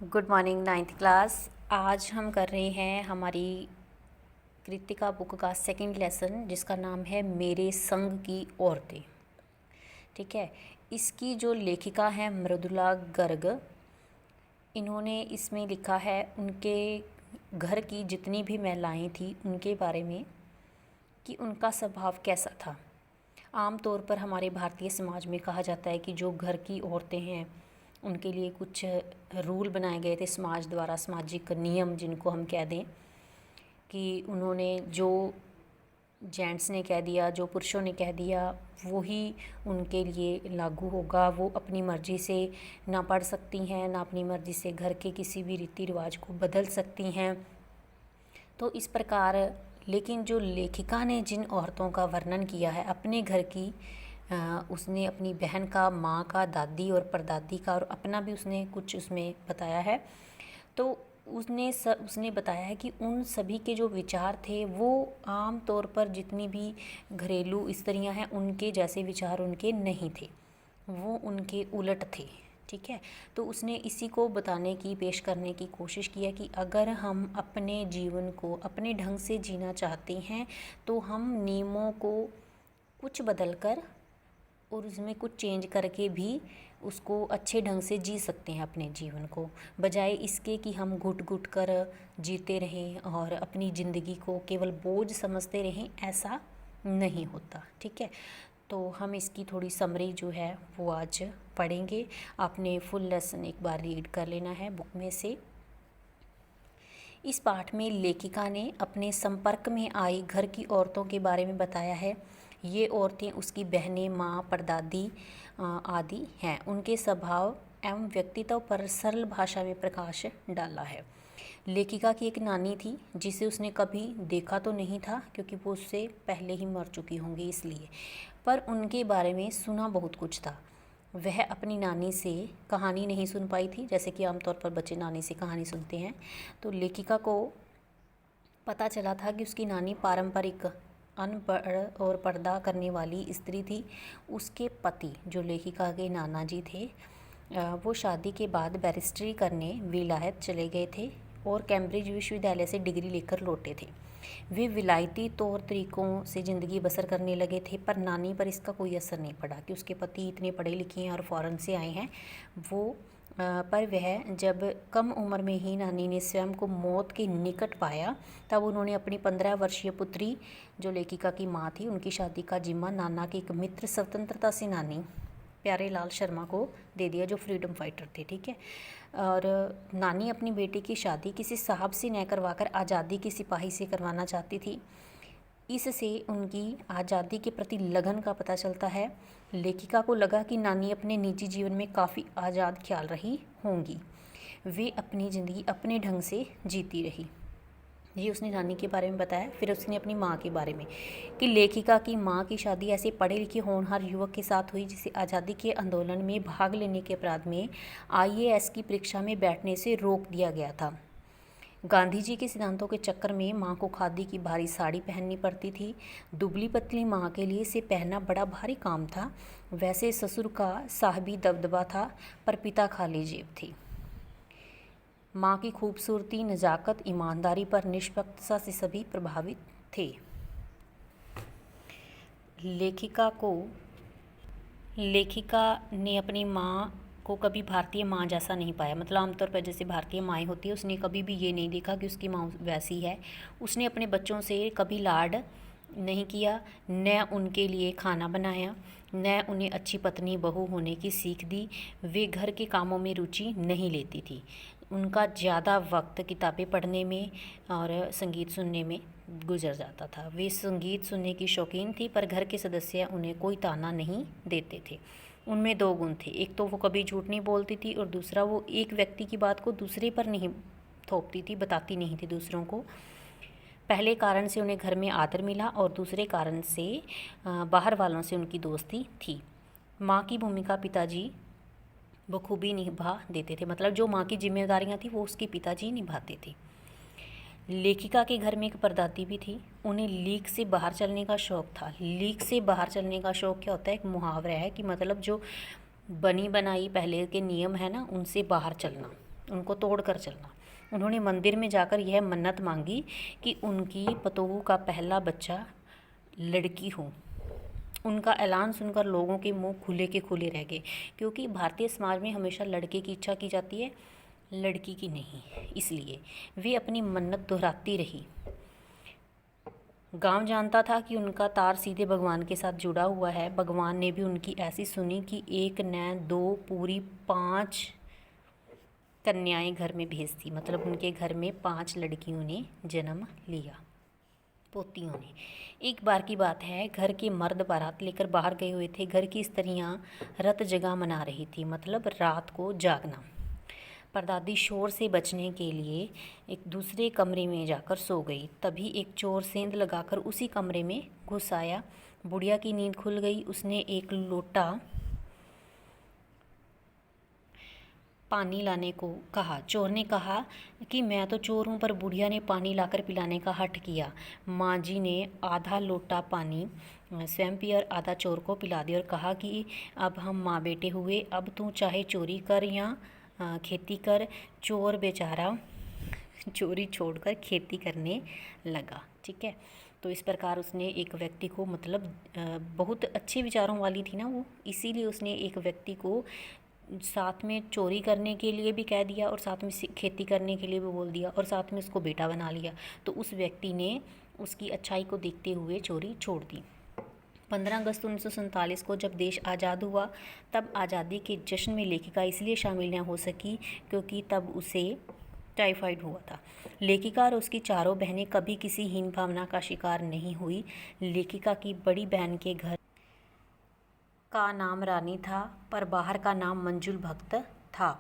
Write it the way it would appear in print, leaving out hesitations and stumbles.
Good morning ninth class. आज हम कर रहे हैं हमारी कृतिका बुक का सेकंड लेसन, जिसका नाम है मेरे संग की औरतें। ठीक है। इसकी जो लेखिका है मृदुला गर्ग, इन्होंने इसमें लिखा है उनके घर की जितनी भी महिलाएं थी उनके बारे में कि उनका स्वभाव कैसा था। आम तौर पर हमारे भारतीय समाज में कहा जाता है कि जो घर की औरतें हैं उनके लिए कुछ रूल बनाए गए थे समाज द्वारा, सामाजिक नियम जिनको हम कह दें, कि उन्होंने जो जेंट्स ने कह दिया, जो पुरुषों ने कह दिया, वही उनके लिए लागू होगा। वो अपनी मर्ज़ी से ना पढ़ सकती हैं, ना अपनी मर्ज़ी से घर के किसी भी रीति रिवाज को बदल सकती हैं। तो इस प्रकार, लेकिन जो लेखिका ने जिन औरतों का वर्णन किया है अपने घर की, उसने अपनी बहन का, माँ का, दादी और परदादी का, और अपना भी उसने कुछ उसमें बताया है। तो उसने बताया है कि उन सभी के जो विचार थे वो आम तौर पर जितनी भी घरेलू स्त्रियां हैं उनके जैसे विचार उनके नहीं थे, वो उनके उलट थे। ठीक है। तो उसने इसी को बताने की, पेश करने की कोशिश की है कि अगर हम अपने जीवन को अपने ढंग से जीना चाहते हैं तो हम नियमों को कुछ बदल कर और उसमें कुछ चेंज करके भी उसको अच्छे ढंग से जी सकते हैं अपने जीवन को, बजाय इसके कि हम घुट घुट कर जीते रहें और अपनी ज़िंदगी को केवल बोझ समझते रहें। ऐसा नहीं होता। ठीक है। तो हम इसकी थोड़ी समरी जो है वो आज पढ़ेंगे। आपने फुल लेसन एक बार रीड कर लेना है बुक में से। इस पाठ में लेखिका ने अपने संपर्क में आई घर की औरतों के बारे में बताया है। ये औरतें उसकी बहनें, माँ, परदादी आदि हैं। उनके स्वभाव एवं व्यक्तित्व पर सरल भाषा में प्रकाश डाला है। लेखिका की एक नानी थी जिसे उसने कभी देखा तो नहीं था, क्योंकि वो उससे पहले ही मर चुकी होंगी इसलिए, पर उनके बारे में सुना बहुत कुछ था। वह अपनी नानी से कहानी नहीं सुन पाई थी, जैसे कि आमतौर पर बच्चे नानी से कहानी सुनते हैं। तो लेखिका को पता चला था कि उसकी नानी पारंपरिक अनपढ़ और पर्दा करने वाली स्त्री थी। उसके पति, जो लेखिका के नाना जी थे, वो शादी के बाद बैरिस्ट्री करने विलायत चले गए थे और कैम्ब्रिज विश्वविद्यालय से डिग्री लेकर लौटे थे। वे विलायती तौर तरीक़ों से ज़िंदगी बसर करने लगे थे, पर नानी पर इसका कोई असर नहीं पड़ा कि उसके पति इतने पढ़े लिखे हैं और फ़ॉरेन से आए हैं। पर वह जब कम उम्र में ही नानी ने स्वयं को मौत के निकट पाया, तब उन्होंने अपनी 15 वर्षीय पुत्री, जो लेखिका की माँ थी, उनकी शादी का जिम्मा नाना के एक मित्र, स्वतंत्रता सेनानी प्यारे लाल शर्मा को दे दिया, जो फ्रीडम फाइटर थे। ठीक है। और नानी अपनी बेटी की शादी किसी साहब से न करवाकर आज़ादी के सिपाही से करवाना चाहती थी। इससे उनकी आज़ादी के प्रति लगन का पता चलता है। लेखिका को लगा कि नानी अपने निजी जीवन में काफ़ी आज़ाद ख्याल रही होंगी। वे अपनी ज़िंदगी अपने ढंग से जीती रही। ये उसने नानी के बारे में बताया। फिर उसने अपनी माँ के बारे में, कि लेखिका की माँ की शादी ऐसे पढ़े लिखे होनहार युवक के साथ हुई जिसे आज़ादी के आंदोलन में भाग लेने के अपराध में IAS की परीक्षा में बैठने से रोक दिया गया था। गांधी जी के सिद्धांतों के चक्कर में माँ को खादी की भारी साड़ी पहननी पड़ती थी। दुबली पतली माँ के लिए इसे पहनना बड़ा भारी काम था। वैसे ससुर का साहबी दबदबा था, पर पिता खाली जेब थी। माँ की खूबसूरती, नज़ाकत, ईमानदारी पर निष्पक्षता से सभी प्रभावित थे। लेखिका ने अपनी माँ को कभी भारतीय माँ जैसा नहीं पाया। मतलब आमतौर पर जैसे भारतीय माएँ होती है, उसने कभी भी ये नहीं देखा कि उसकी माँ वैसी है। उसने अपने बच्चों से कभी लाड नहीं किया, न उनके लिए खाना बनाया, न उन्हें अच्छी पत्नी बहू होने की सीख दी। वे घर के कामों में रुचि नहीं लेती थी। उनका ज़्यादा वक्त किताबें पढ़ने में और संगीत सुनने में गुजर जाता था। वे संगीत सुनने की शौकीन थी, पर घर के सदस्य उन्हें कोई ताना नहीं देते थे। उनमें 2 गुण थे। एक तो वो कभी झूठ नहीं बोलती थी, और दूसरा वो एक व्यक्ति की बात को दूसरे पर नहीं थोपती थी, बताती नहीं थी दूसरों को। पहले कारण से उन्हें घर में आदर मिला और दूसरे कारण से बाहर वालों से उनकी दोस्ती थी। माँ की भूमिका पिताजी बखूबी निभा देते थे। मतलब जो माँ की जिम्मेदारियाँ थी वो उसके पिताजी निभाते थे। लेखिका के घर में एक परदादी भी थी। उन्हें लीक से बाहर चलने का शौक़ था। लीक से बाहर चलने का शौक़ क्या होता है? एक मुहावरा है कि मतलब जो बनी बनाई पहले के नियम है ना, उनसे बाहर चलना। उनको तोड़ कर चलना। उन्होंने मंदिर में जाकर यह मन्नत मांगी कि उनकी पतोहू का पहला बच्चा लड़की हो। उनका ऐलान सुनकर लोगों के मुंह खुले के खुले रह गए, क्योंकि भारतीय समाज में हमेशा लड़के की इच्छा की जाती है, लड़की की नहीं। इसलिए वे अपनी मन्नत दोहराती रही। गांव जानता था कि उनका तार सीधे भगवान के साथ जुड़ा हुआ है। भगवान ने भी उनकी ऐसी सुनी कि एक न दो पूरी 5 कन्याएं घर में भेज दी। मतलब उनके घर में 5 लड़कियों ने जन्म लिया, पोतियों ने। एक बार की बात है, घर के मर्द बारात लेकर बाहर गए हुए थे। घर की स्त्रियां रत जगा मना रही थी, मतलब रात को जागना। परदादी शोर से बचने के लिए एक दूसरे कमरे में जाकर सो गई। तभी एक चोर सेंध लगाकर उसी कमरे में घुस आया। बुढ़िया की नींद खुल गई। उसने एक लोटा पानी लाने को कहा। चोर ने कहा कि मैं तो चोर हूँ, पर बुढ़िया ने पानी लाकर पिलाने का हठ किया। माँ जी ने आधा लोटा पानी स्वयं पी और आधा चोर को पिला दिया और कहा कि अब हम माँ बेटे हुए, अब तू चाहे चोरी कर या खेती कर। चोर बेचारा चोरी छोड़कर खेती करने लगा। ठीक है, तो इस प्रकार उसने एक व्यक्ति को, मतलब बहुत अच्छे विचारों वाली थी ना वो, इसीलिए उसने एक व्यक्ति को साथ में चोरी करने के लिए भी कह दिया और साथ में खेती करने के लिए भी बोल दिया और साथ में उसको बेटा बना लिया। तो उस व्यक्ति ने उसकी अच्छाई को देखते हुए चोरी छोड़ दी। 15 अगस्त 1947 को जब देश आज़ाद हुआ, तब आज़ादी के जश्न में लेखिका इसलिए शामिल न हो सकी क्योंकि तब उसे टाइफाइड हुआ था। लेखिका और उसकी चारों बहनें कभी किसी हीन भावना का शिकार नहीं हुई। लेखिका की बड़ी बहन के घर का नाम रानी था, पर बाहर का नाम मंजुल भक्त था।